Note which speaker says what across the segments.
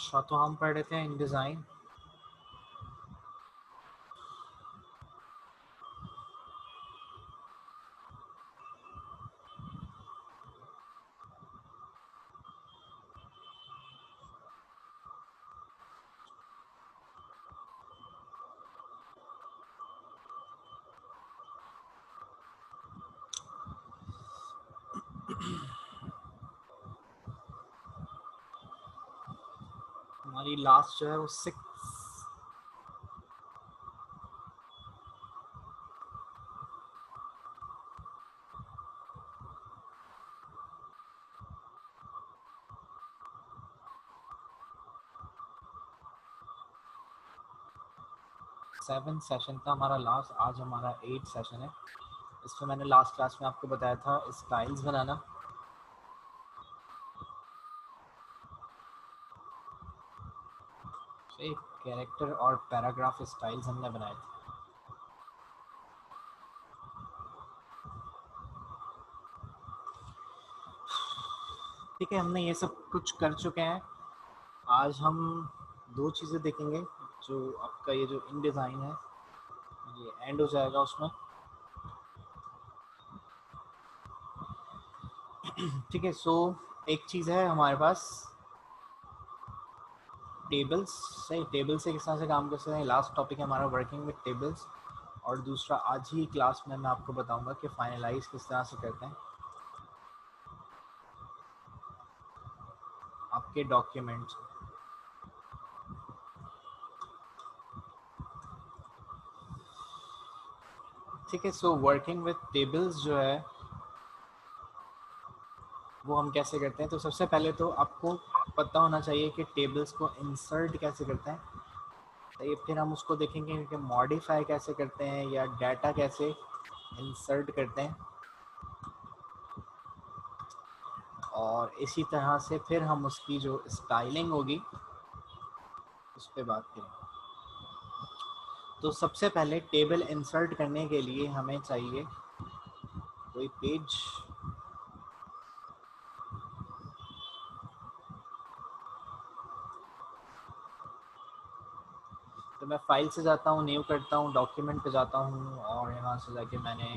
Speaker 1: अच्छा, तो हम पढ़ रहे थे इन डिज़ाइन। हमारी लास्ट जो है वो 7 सेशन का हमारा लास्ट, आज हमारा 8 सेशन है। इसमें मैंने लास्ट क्लास में आपको बताया था स्टाइल्स बनाना। एक कैरेक्टर और पैराग्राफ स्टाइल्स हमने बनाए थे। ठीक है, हमने ये सब कुछ कर चुके हैं। आज हम दो चीज़ें देखेंगे। जो आपका ये जो इन डिज़ाइन है ये एंड हो जाएगा उसमें। ठीक है, सो एक चीज़ है हमारे पास टेबल्स। सही, टेबल से किस तरह से काम कर सकते हैं, लास्ट टॉपिक है हमारा वर्किंग विद टेबल्स। और दूसरा आज ही क्लास में मैं आपको बताऊंगा कि फाइनलाइज किस तरह से करते हैं आपके डॉक्यूमेंट्स। ठीक है, सो वर्किंग विद टेबल्स जो है वो हम कैसे करते हैं। तो सबसे पहले तो आपको पता होना चाहिए कि टेबल्स को इंसर्ट कैसे करते हैं। तो ये फिर हम उसको देखेंगे कि मॉडिफाई कैसे करते हैं या डाटा कैसे इंसर्ट करते हैं, और इसी तरह से फिर हम उसकी जो स्टाइलिंग होगी उस पर बात करेंगे। तो सबसे पहले टेबल इंसर्ट करने के लिए हमें चाहिए कोई पेज। तो मैं फाइल से जाता हूँ, न्यू करता हूँ, डॉक्यूमेंट पे जाता हूँ और यहाँ से जाके मैंने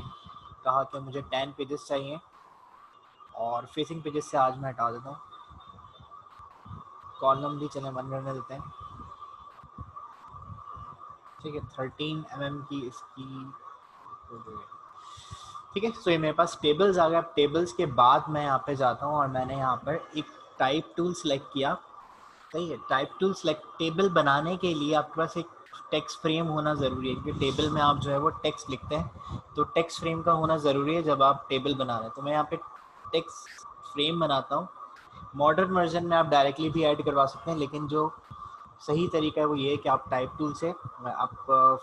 Speaker 1: कहा कि मुझे 10 पेजेस चाहिए और फेसिंग पेजेस से आज मैं हटा देता हूँ। कॉलम भी चले बंद करने देते हैं। ठीक है, 13 mm की इसकी। ठीक है, तो ये मेरे पास टेबल्स आ गए। अब टेबल्स के बाद मैं यहाँ पे जाता हूँ और मैंने यहाँ पर एक टाइप टूल सेलेक्ट किया। सही है, टाइप टूल सेलेक्ट। टेबल बनाने के लिए आपके पास एक टेक्स्ट फ्रेम होना ज़रूरी है, क्योंकि टेबल में आप जो है वो टेक्स्ट लिखते हैं, तो टेक्स्ट फ्रेम का होना ज़रूरी है जब आप टेबल बना रहे हैं। तो मैं यहाँ पे टेक्स्ट फ्रेम बनाता हूँ। मॉडर्न वर्जन में आप डायरेक्टली भी ऐड करवा सकते हैं, लेकिन जो सही तरीका है वो ये है कि आप टाइप टूल से आप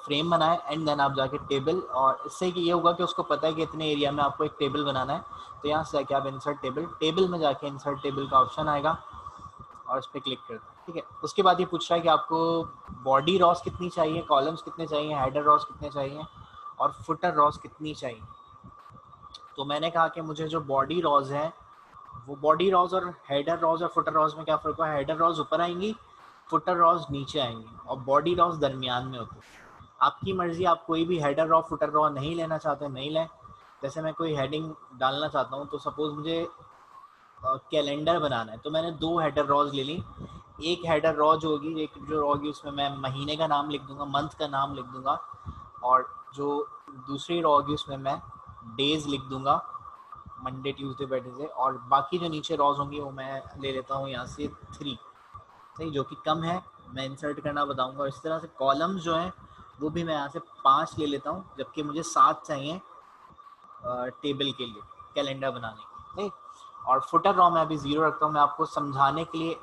Speaker 1: फ्रेम बनाएं एंड देन आप जाके टेबल, और इससे कि ये होगा कि उसको पता है कि इतने एरिया में आपको एक टेबल बनाना है। तो यहाँ से जाके आप इंसर्ट टेबल, टेबल में जाके इंसर्ट टेबल का ऑप्शन आएगा और उस पर क्लिक करते हैं। ठीक है, उसके बाद ये पूछ रहा है कि आपको बॉडी रॉस कितनी चाहिए, कॉलम्स कितने चाहिए, हेडर रॉस कितने चाहिए और फुटर रॉस कितनी चाहिए। तो मैंने कहा कि मुझे जो बॉडी रॉज है वो बॉडी रॉज और हेडर रॉज और फुटर रॉज में क्या फ़र्क है, हेडर रॉज ऊपर आएंगी, फुटर रॉज नीचे आएंगी और बॉडी रॉज दरमियान में होती है। आपकी मर्जी, आप कोई भी हेडर रॉ फुटर रॉ नहीं लेना चाहते नहीं लें। जैसे मैं कोई हेडिंग डालना चाहता हूँ, तो सपोज मुझे कैलेंडर बनाना है, तो मैंने 2 हेडर रॉज ले ली। एक हेडर रॉ जो होगी, एक जो रॉ होगी उसमें मैं महीने का नाम लिख दूंगा, मंथ का नाम लिख दूंगा, और जो दूसरी रॉ होगी उसमें मैं डेज लिख दूंगा, मंडे ट्यूसडे वेडनेसडे, और बाकी जो नीचे रॉज होंगी वो मैं ले लेता हूँ यहाँ से 3। सही, जो कि कम है मैं इंसर्ट करना बताऊंगा। और इस तरह से कॉलम्स जो हैं वो भी मैं यहाँ से 5 ले लेता हूँ, जबकि मुझे 7 चाहिए टेबल के लिए, कैलेंडर बनाने के लिए। और फुटर रॉ मैं अभी 0 रखता हूँ। मैं आपको समझाने के लिए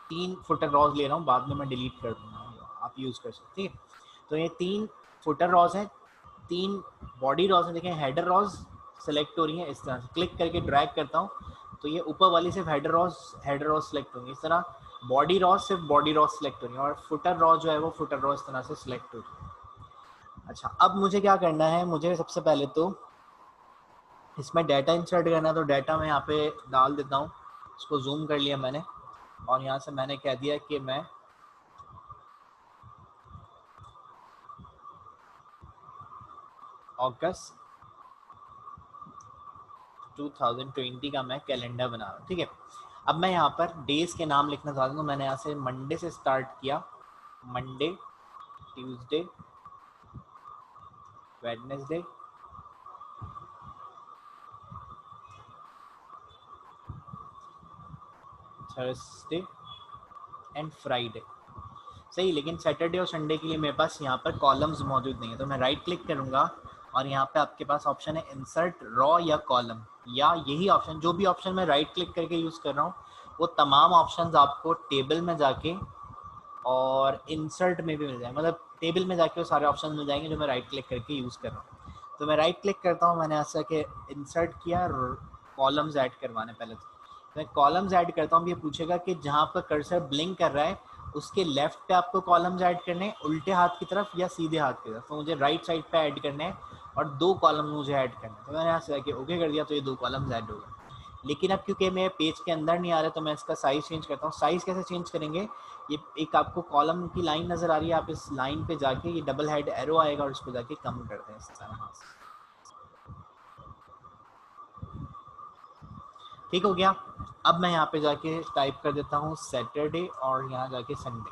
Speaker 1: 3 फुटर रॉज ले रहा हूँ, बाद में मैं डिलीट कर दूँगा, आप यूज़ कर सकते हैं। तो ये 3 फुटर रॉज हैं, 3 बॉडी रॉज हैं। देखें हेडर रॉज सेलेक्ट हो रही हैं, इस तरह से क्लिक करके ड्रैग करता हूँ तो ये ऊपर वाली सिर्फ हेडर रॉज सेलेक्ट होंगी। इस तरह बॉडी रॉज सिर्फ बॉडी रॉज सेलेक्ट हो रही है और फुटर रॉज जो है वो फुटर रॉज इस तरह से सेलेक्ट हो रही है। अच्छा, अब मुझे क्या करना है, मुझे सबसे पहले तो इसमें डाटा इंसर्ट करना है। तो डाटा मैं यहाँ पे डाल देता हूँ, इसको जूम कर लिया मैंने। और यहाँ से मैंने कह दिया कि मैं अगस्त 2020 का मैं कैलेंडर बना रहा हूँ, ठीक है। अब मैं यहाँ पर डेज के नाम लिखना चाहता हूँ। मैंने यहाँ से मंडे से स्टार्ट किया, Monday, Tuesday, Wednesday, Thursday and Friday, सही। लेकिन सैटरडे और संडे के लिए मेरे पास यहाँ पर कॉलम्स मौजूद नहीं है, तो मैं राइट क्लिक करूँगा और यहाँ पे आपके पास ऑप्शन है इंसर्ट रॉ या कॉलम, या यही ऑप्शन, जो भी ऑप्शन मैं राइट क्लिक करके यूज़ कर रहा हूँ वो तमाम ऑप्शंस आपको टेबल में जाके और इंसर्ट में भी मिल जाएंगे, मतलब टेबल में जाके वो सारे ऑप्शन मिल जाएंगे जो मैं राइट क्लिक करके यूज़ कर रहा हूँ। तो मैं राइट क्लिक करता हूँ, मैंने ऐसा कि इंसर्ट किया, कॉलम्स ऐड करवाने पहले तो मैं कॉलम्स ऐड करता हूँ। ये पूछेगा कि जहाँ पर कर्सर ब्लिंक कर रहा है उसके लेफ्ट पे आपको कॉलम्स ऐड करने हैं, उल्टे हाथ की तरफ या सीधे हाथ की तरफ, तो मुझे राइट साइड पे ऐड करने हैं और 2 कॉलम मुझे ऐड करने हैं। तो मैंने यहाँ से जाके ओके कर दिया, तो ये 2 कॉलम्स ऐड हो गए। लेकिन अब क्योंकि मेरे पेज के अंदर नहीं आ रहा, तो मैं इसका साइज चेंज करता हूँ। साइज कैसे चेंज करेंगे, ये एक आपको कॉलम की लाइन नज़र आ रही है, आप इस लाइन पे जाके ये डबल हेड एरो आएगा और इसको जाके कम करते हैं इस तरह से, ठीक हो गया। अब मैं यहाँ पे जाके टाइप कर देता हूँ सैटरडे और यहाँ जाके संडे,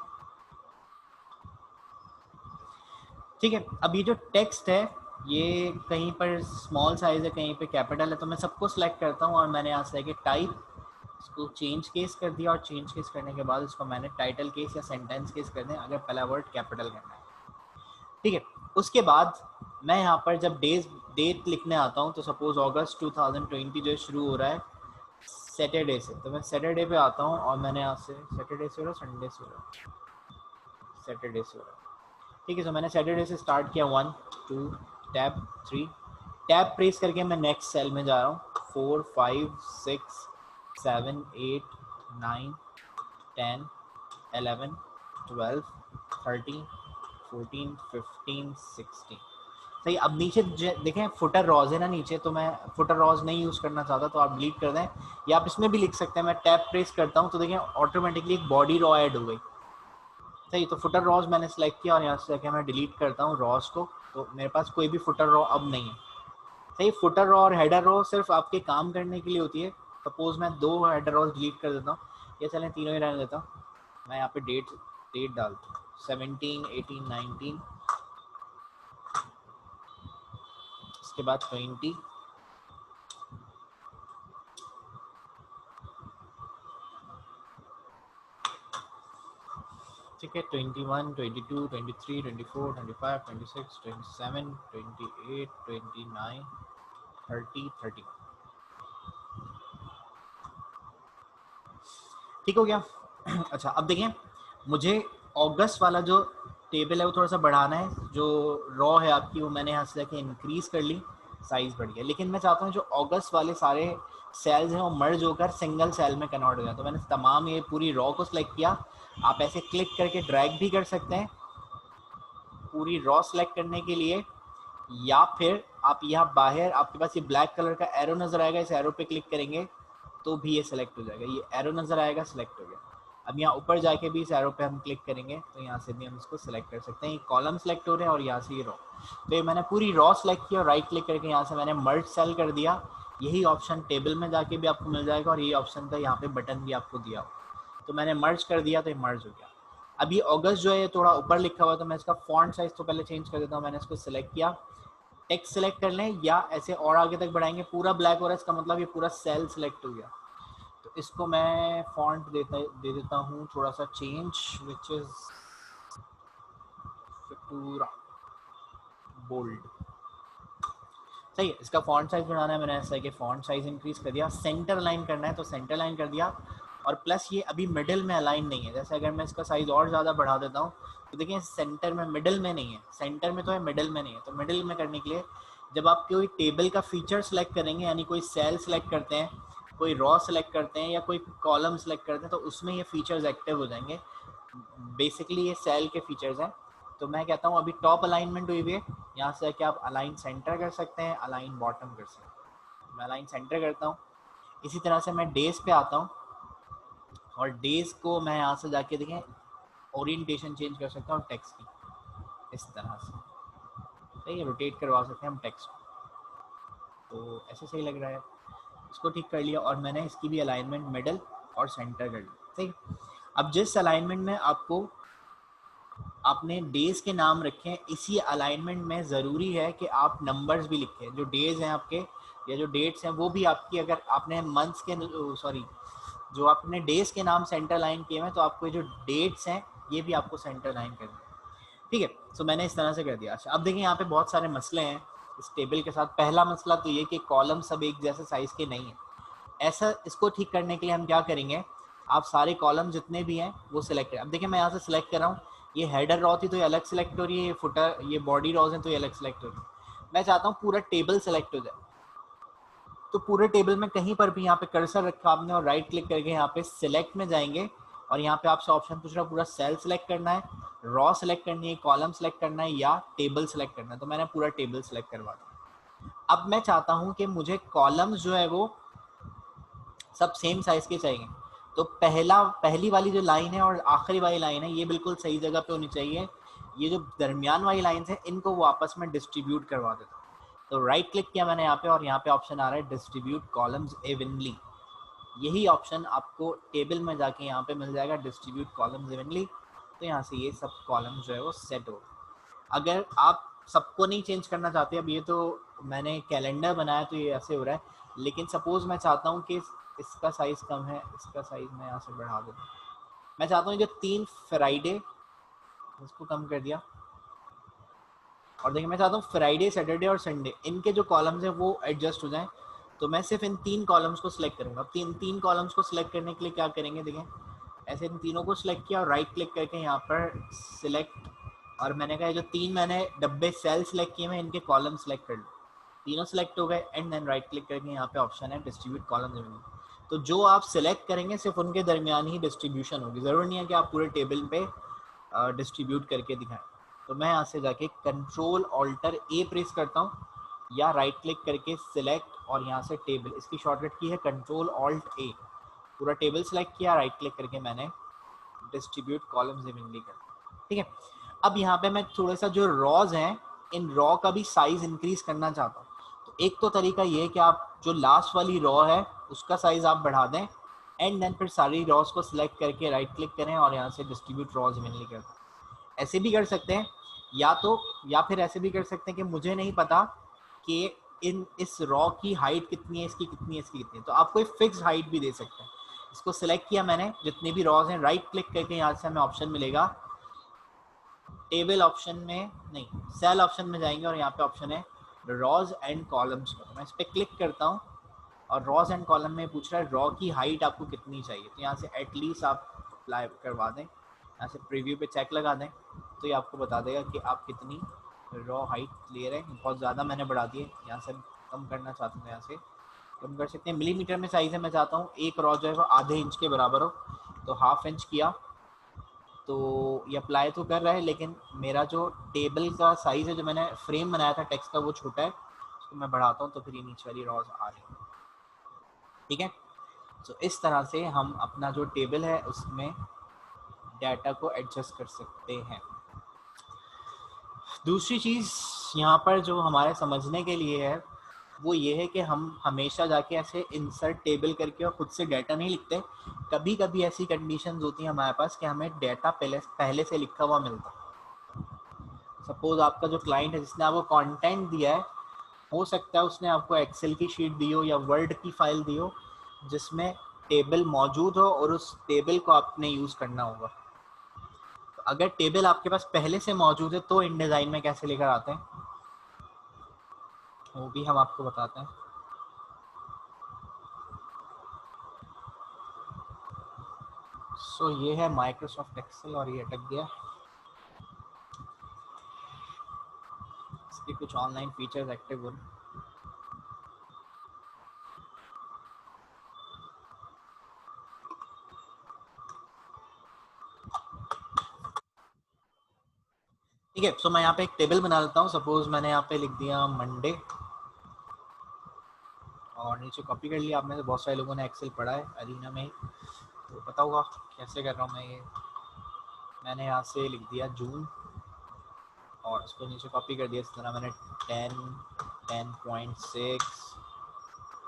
Speaker 1: ठीक है। अब ये जो टेक्स्ट है ये कहीं पर स्मॉल साइज है, कहीं पे कैपिटल है, तो मैं सबको सिलेक्ट करता हूँ और मैंने यहाँ से आके टाइप, इसको चेंज केस कर दिया और चेंज केस करने के बाद इसको मैंने टाइटल केस या सेंटेंस केस कर दिया अगर पहला वर्ड कैपिटल करना है, ठीक है। उसके बाद मैं यहाँ पर जब डेट लिखने आता हूँ, तो सपोज अगस्त 2020 जो शुरू हो रहा है सैटरडे से, तो मैं सैटरडे पे आता हूँ और मैंने यहाँ से सैटरडे से हो रहा, संडे से हो रहा, सैटरडे से हो रहा, ठीक है। तो मैंने सैटरडे से स्टार्ट किया, 1 2 टैब 3, टैब प्रेस करके मैं नेक्स्ट सेल में जा रहा हूँ, 4 5 6 7 8 9 10 11 12 13 14 15 16, सही। अब नीचे देखें फुटर रॉज है ना नीचे, तो मैं फुटर रॉज नहीं यूज़ करना चाहता, तो आप डिलीट कर दें, या आप इसमें भी लिख सकते हैं। मैं टैब प्रेस करता हूँ तो देखें ऑटोमेटिकली एक बॉडी रॉ ऐड हो गई, सही। तो फुटर रॉज मैंने सेलेक्ट किया और यहाँ से जाके मैं डिलीट करता हूँ रॉज को, तो मेरे पास कोई भी फुटर रॉ अब नहीं है, सही। फुटर रॉ और हेडर रॉ सिर्फ आपके काम करने के लिए होती है। सपोज मैं 2 हेडर रॉज डिलीट कर देता हूँ, या चलें तीनों ही रहने देता हूँ। मैं यहाँ पे डेट डालता हूँ 17 18 19, इसके बाद 20, ठीक है, 21 22 23 24 25 26 27 28 29 30 31, ठीक हो गया। अच्छा अब देखें, मुझे अगस्त वाला जो टेबल है वो थोड़ा सा बढ़ाना है, जो रॉ है आपकी वो मैंने यहाँ से जाके इंक्रीज कर ली, साइज बढ़ गया। लेकिन मैं चाहता हूँ जो अगस्त वाले सारे सेल्स हैं वो मर्ज होकर सिंगल सेल में कन्वर्ट हो जाए, तो मैंने तमाम ये पूरी रॉ को सिलेक्ट किया। आप ऐसे क्लिक करके ड्रैग भी कर सकते हैं पूरी रॉ सेलेक्ट करने के लिए, या फिर आप यहाँ बाहर आपके पास ये ब्लैक कलर का एरो नजर आएगा, इस एरो पे क्लिक करेंगे तो भी ये सिलेक्ट हो जाएगा, ये एरो नजर आएगा, सिलेक्ट हो गया। अब यहाँ ऊपर जाके भी इस एरो पे हम क्लिक करेंगे तो यहाँ से भी हम इसको सिलेक्ट कर सकते हैं, ये कॉलम सेलेक्ट हो रहे हैं और यहाँ से ये रॉ, तो ये मैंने पूरी रॉ सेलेक्ट किया और राइट क्लिक करके यहाँ से मैंने मर्ज सेल कर दिया। यही ऑप्शन टेबल में जाके भी आपको मिल जाएगा और यही ऑप्शन का यहाँ पे बटन भी आपको दिया हो, तो मैंने मर्ज कर दिया तो ये मर्ज हो गया। अब ये अगस्त जो है ये थोड़ा ऊपर लिखा हुआ है, तो मैं इसका फॉन्ट साइज तो पहले चेंज कर देता हूँ। मैंने इसको सिलेक्ट किया, टेक्स्ट सेलेक्ट कर लें या ऐसे और आगे तक बढ़ाएंगे, पूरा ब्लैक हो रहा है इसका मतलब ये पूरा सेल सेलेक्ट हो गया। तो इसको मैं फॉन्ट दे देता हूँ थोड़ा सा चेंज, विच इज पूरा बोल्ड, सही है। इसका फॉन्ट साइज बढ़ाना है, मैंने ऐसा कि फॉन्ट साइज इंक्रीज कर दिया। सेंटर लाइन करना है तो सेंटर लाइन कर दिया, और प्लस ये अभी मिडिल में अलाइन नहीं है, जैसे अगर मैं इसका साइज और ज़्यादा बढ़ा देता हूँ तो देखिए सेंटर में, मिडिल में नहीं है, सेंटर में तो है मिडिल में नहीं है। तो मिडिल में करने के लिए जब आप कोई टेबल का फीचर सेलेक्ट करेंगे, यानी कोई सेल सेलेक्ट करते हैं, कोई रॉ सेलेक्ट करते हैं या कोई कॉलम सेलेक्ट करते हैं, तो उसमें ये फीचर्स एक्टिव हो जाएंगे। बेसिकली ये सेल के फीचर्स हैं। तो मैं कहता हूँ अभी टॉप अलाइनमेंट हुई हुई है, यहाँ से आके आप अलाइन सेंटर कर सकते हैं, अलाइन बॉटम कर सकते हैं। मैं अलाइन सेंटर करता हूँ। इसी तरह से मैं डेज पे आता हूँ, और डेज को मैं यहाँ से जाके देखें ओरिएंटेशन चेंज कर सकता हूँ टेक्स्ट की इस तरह से, सही है, रोटेट करवा सकते हैं हम टेक्स्ट। तो ऐसे सही लग रहा है, इसको ठीक कर लिया और मैंने इसकी भी अलाइनमेंट मिडल और सेंटर कर ली, सही। अब जिस अलाइनमेंट में आपको आपने डेज के नाम रखे हैं, इसी अलाइनमेंट में ज़रूरी है कि आप नंबर्स भी लिखें। जो डेज हैं आपके या जो डेट्स हैं वो भी आपकी, अगर आपने मंथ्स के सॉरी जो आपने डेज के नाम सेंटर लाइन किए हैं तो आपको जो डेट्स हैं ये भी आपको सेंटर लाइन करनी है, ठीक है। सो मैंने इस तरह से कर दिया। अच्छा अब देखिए यहाँ पे बहुत सारे मसले हैं इस टेबल के साथ। पहला मसला तो ये कि कॉलम सब एक जैसे साइज के नहीं है। ऐसा इसको ठीक करने के लिए हम क्या करेंगे, आप सारे कॉलम जितने भी हैं वो सिलेक्ट करें। अब देखिए मैं यहाँ से सिलेक्ट कर रहा हूँ, ये हेडर रॉ थी तो ये अलग सिलेक्ट हो रही है, ये फुटर ये बॉडी रॉज हैं तो ये अलग सिलेक्ट हो रही है। मैं चाहता हूँ पूरा टेबल सिलेक्ट हो जाए, तो पूरे टेबल में कहीं पर भी यहाँ पे कर्सर रखा आपने और राइट क्लिक करके यहाँ पे सिलेक्ट में जाएंगे और यहाँ पे आपसे ऑप्शन पूछ रहा है पूरा सेल सिलेक्ट करना है, रॉ सिलेक्ट करनी है, कॉलम सिलेक्ट करना है या टेबल सिलेक्ट करना है। तो मैंने पूरा टेबल सिलेक्ट करवा दिया। अब मैं चाहता हूँ कि मुझे कॉलम्स जो है वो सब सेम साइज के चाहिए। तो पहली वाली जो लाइन है और आखिरी वाली लाइन है ये बिल्कुल सही जगह पे होनी चाहिए। ये जो दरमियान वाली लाइन्स है इनको वो आपस में डिस्ट्रीब्यूट करवा देता हूँ। तो राइट क्लिक किया मैंने यहाँ पे और यहाँ पे ऑप्शन आ रहा है डिस्ट्रीब्यूट कॉलम्स इवनली। यही ऑप्शन आपको टेबल में जाके यहाँ पे मिल जाएगा, डिस्ट्रीब्यूट कॉलम्स इवनली। तो यहाँ से ये सब कॉलम्स जो है वो सेट हो। अगर आप सबको नहीं चेंज करना चाहते, अब ये तो मैंने कैलेंडर बनाया तो ये ऐसे हो रहा है, लेकिन सपोज मैं चाहता हूँ कि इसका साइज़ कम है, इसका साइज़ मैं यहाँ से बढ़ा दूँ। मैं चाहता हूँ जो 3 फ्राइडे, इसको कम कर दिया और देखिए मैं चाहता हूँ फ्राइडे सैटरडे और संडे इनके जो कॉलम्स हैं वो एडजस्ट हो जाएं। तो मैं सिर्फ इन 3 कॉलम्स को सिलेक्ट करूँगा। अब तीन कॉलम्स को सिलेक्ट करने के लिए क्या करेंगे, देखें ऐसे इन तीनों को सिलेक्ट किया और राइट क्लिक करके यहाँ पर सिलेक्ट, और मैंने कहा जो 3 मैंने डब्बे सेल सिलेक्ट किए हैं इनके कॉलम सिलेक्ट कर लो। तीनों सिलेक्ट हो गए एंड देन राइट क्लिक करके यहाँ पे ऑप्शन है डिस्ट्रीब्यूट कॉलम। तो जो आप सिलेक्ट करेंगे सिर्फ उनके दरमियान ही डिस्ट्रीब्यूशन होगी, ज़रूरी नहीं है कि आप पूरे टेबल पे डिस्ट्रीब्यूट करके दिखाएं। तो मैं यहाँ से जाके कंट्रोल ऑल्टर ए प्रेस करता हूँ या राइट क्लिक करके सिलेक्ट और यहाँ से टेबल, इसकी शॉर्टकट की है कंट्रोल ऑल्ट ए। पूरा टेबल सिलेक्ट किया, राइट क्लिक करके मैंने डिस्ट्रीब्यूट कॉलम्स इवनली कर, ठीक है। अब यहाँ पे मैं थोड़ा सा जो रॉज हैं इन रॉ का भी साइज इंक्रीज करना चाहता हूँ। तो एक तो तरीका ये है कि आप जो लास्ट वाली रॉ है उसका साइज आप बढ़ा दें एंड देन फिर सारी रॉज को सिलेक्ट करके राइट क्लिक करें और यहाँ से डिस्ट्रीब्यूट रॉज इवनली कर दें। ऐसे भी कर सकते हैं या फिर ऐसे भी कर सकते हैं कि मुझे नहीं पता कि इस रॉ की हाइट कितनी है, इसकी कितनी है, इसकी कितनी है, तो आप कोई फिक्स हाइट भी दे सकते हैं। इसको सिलेक्ट किया मैंने, जितने भी रॉज हैं राइट क्लिक करके यहाँ से हमें ऑप्शन मिलेगा टेबल ऑप्शन में नहीं सेल ऑप्शन में जाएंगे और यहाँ पे ऑप्शन है रॉज एंड कॉलम्स। मैं इस पर क्लिक करता हूँ और रॉज एंड कॉलम में पूछ रहा है रॉ की हाइट आपको कितनी चाहिए। तो यहाँ से एटलीस्ट आप अप्लाई करवा दें, यहाँ से प्रीव्यू पे चेक लगा दें तो ये आपको बता देगा कि आप कितनी रॉ हाइट ले रहे हैं। बहुत ज़्यादा मैंने बढ़ा दिए, यहाँ से कम करना चाहता हूँ, यहाँ से कम कर सकते हैं। मिलीमीटर में साइज़ है, मैं चाहता हूँ एक रॉ जो है वो आधे इंच के बराबर हो, तो ½ इंच किया। तो ये अप्लाई तो कर रहा है लेकिन मेरा जो टेबल का साइज़ है जो मैंने फ्रेम बनाया था टेक्स्ट का वो छोटा है, उसको मैं बढ़ाता हूँ तो फिर ये नीचे वाली रॉज आ रही है, ठीक है। तो इस तरह से हम अपना जो टेबल है उसमें डाटा को एडजस्ट कर सकते हैं। दूसरी चीज़ यहाँ पर जो हमारे समझने के लिए है वो ये है कि हम हमेशा जाके ऐसे इंसर्ट टेबल करके और खुद से डाटा नहीं लिखते। कभी कभी ऐसी कंडीशंस होती हैं हमारे पास कि हमें डाटा पहले से लिखा हुआ मिलता है। सपोज आपका जो क्लाइंट है जिसने आपको कंटेंट दिया है, हो सकता है उसने आपको एक्सेल की शीट दी हो या वर्ड की फाइल दी हो जिसमें टेबल मौजूद हो और उस टेबल को आपने यूज़ करना होगा। तो अगर टेबल आपके पास पहले से मौजूद है तो इन डिज़ाइन में कैसे लेकर आते हैं वो भी हम आपको बताते हैं। सो ये है माइक्रोसॉफ्ट एक्सेल और ये अटक गया। इसके कुछ ऑनलाइन फीचर्स एक्टिव हो, ठीक है। सो मैं यहाँ पे एक टेबल बना लेता हूँ। सपोज मैंने यहाँ पे लिख दिया मंडे और नीचे कॉपी कर लिया। आप में से बहुत सारे लोगों ने एक्सेल पढ़ा है अरीना में। तो पता होगा कैसे कर रहा हूँ मैं ये। मैंने यहाँ से लिख दिया जून और इसको नीचे कॉपी कर दिया। इस तरह मैंने 10, 10.6,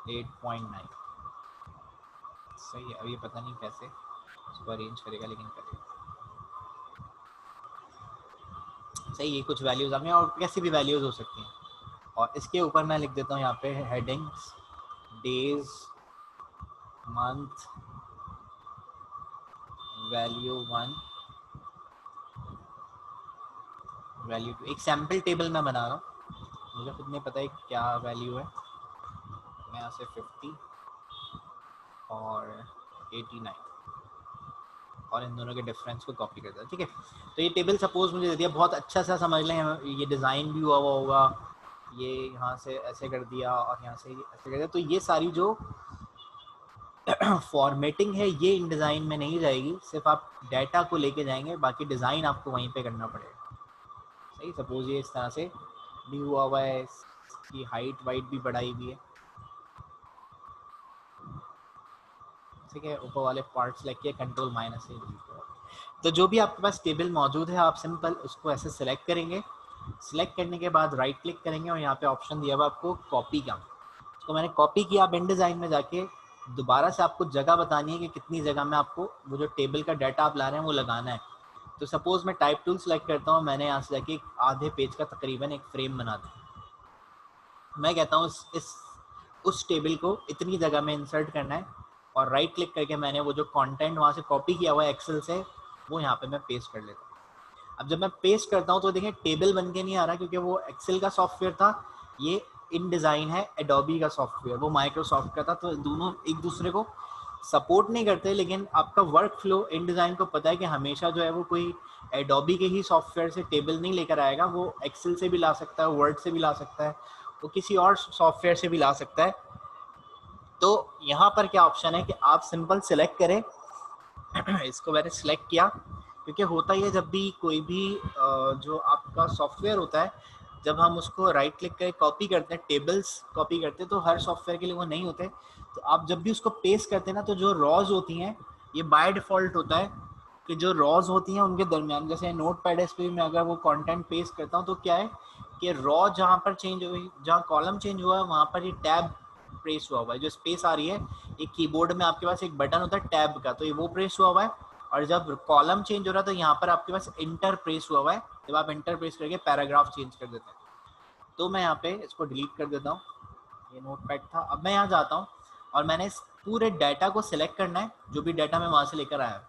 Speaker 1: 8.9 सही है। अभी पता नहीं कैसे इसको अरेंज करेगा, लेकिन करेगा सही। ये कुछ वैल्यूज हमें और कैसी भी वैल्यूज हो सकती हैं। और इसके ऊपर मैं लिख देता हूँ यहाँ पे headings, days, month, value 1, value 2। एक सैम्पल टेबल मैं बना रहा हूँ, मुझे खुद नहीं पता है क्या वैल्यू है। मैं यहाँ से 50 और 89 और इन दोनों के डिफरेंस को कॉपी करता है। ठीक है, तो ये टेबल सपोज मुझे दे दिया। बहुत अच्छा सा समझ लें, ये डिज़ाइन भी हुआ होगा, ये यहाँ से ऐसे कर दिया और यहाँ से ऐसे कर दिया। तो ये सारी जो फॉर्मेटिंग है ये इन डिज़ाइन में नहीं जाएगी, सिर्फ आप डाटा को लेके जाएंगे, बाकी डिज़ाइन आपको वहीं पे करना पड़ेगा। सही, सपोज ये इस तरह से भी हुआ हुआ है, इसकी हाइट वाइट भी बढ़ाई हुई है। ठीक है, ऊपर वाले पार्ट सेलेक्ट किए, कंट्रोल माइनस से। तो जो भी आपके पास टेबल मौजूद है, आप सिंपल उसको ऐसे सिलेक्ट करेंगे। सिलेक्ट करने के बाद राइट क्लिक करेंगे और यहाँ पे ऑप्शन दिया हुआ आपको कॉपी का। उसको मैंने कॉपी किया। आप इन डिज़ाइन में जाके दोबारा से आपको जगह बतानी है कि कितनी जगह में आपको वो जो टेबल का डाटा आप ला रहे हैं वो लगाना है। तो सपोज मैं टाइप टूल सेलेक्ट करता हूँ, मैंने यहाँ से जाके आधे पेज का तकरीबन एक फ्रेम बना दिया। मैं कहता हूँ उस टेबल को इतनी जगह में इंसर्ट करना है और राइट क्लिक करके मैंने वो जो कंटेंट वहाँ से कॉपी किया हुआ है एक्सेल से, वो यहाँ पे मैं पेस्ट कर लेता हूँ। अब जब मैं पेस्ट करता हूँ तो देखें टेबल बन के नहीं आ रहा, क्योंकि वो एक्सेल का सॉफ्टवेयर था, ये इन डिज़ाइन है एडोबी का सॉफ्टवेयर, वो माइक्रोसॉफ्ट का था। तो दोनों एक दूसरे को सपोर्ट नहीं करते, लेकिन आपका वर्क फ्लो इन डिज़ाइन को पता है कि हमेशा जो है वो कोई एडोबी के ही सॉफ्टवेयर से टेबल नहीं लेकर आएगा, वो एक्सेल से भी ला सकता है, वर्ड से भी ला सकता है, वो किसी और सॉफ्टवेयर से भी ला सकता है। तो यहाँ पर क्या ऑप्शन है कि आप सिंपल सिलेक्ट करें। इसको मैंने सिलेक्ट किया, क्योंकि होता ही है जब भी कोई भी जो आपका सॉफ्टवेयर होता है, जब हम उसको राइट क्लिक करके कॉपी करते हैं, टेबल्स कॉपी करते हैं, तो हर सॉफ्टवेयर के लिए वो नहीं होते। तो आप जब भी उसको पेस्ट करते हैं ना, तो जो रॉज होती हैं, ये बाय डिफ़ॉल्ट होता है कि जो रॉज होती हैं उनके दरमियान, जैसे नोट पैड एसपी में अगर वो कंटेंट पेस्ट करता हूँ तो क्या है कि रॉ जहाँ पर चेंज हुई, जहाँ कॉलम चेंज हुआ है, वहाँ पर ये टैब प्रेस हुआ हुआ है। जो स्पेस आ रही है, एक कीबोर्ड में आपके पास एक बटन होता है टैब का, तो ये वो प्रेस हुआ हुआ है। और जब कॉलम चेंज हो रहा है तो यहाँ पर आपके पास इंटर प्रेस हुआ हुआ है, जब आप इंटर प्रेस करके पैराग्राफ चेंज कर देते हैं। तो मैं यहाँ पे इसको डिलीट कर देता हूँ, ये नोट पैड था। अब मैं यहाँ जाता हूँ और मैंने इस पूरे डाटा को सिलेक्ट करना है, जो भी डाटा मैं वहाँ से लेकर आया।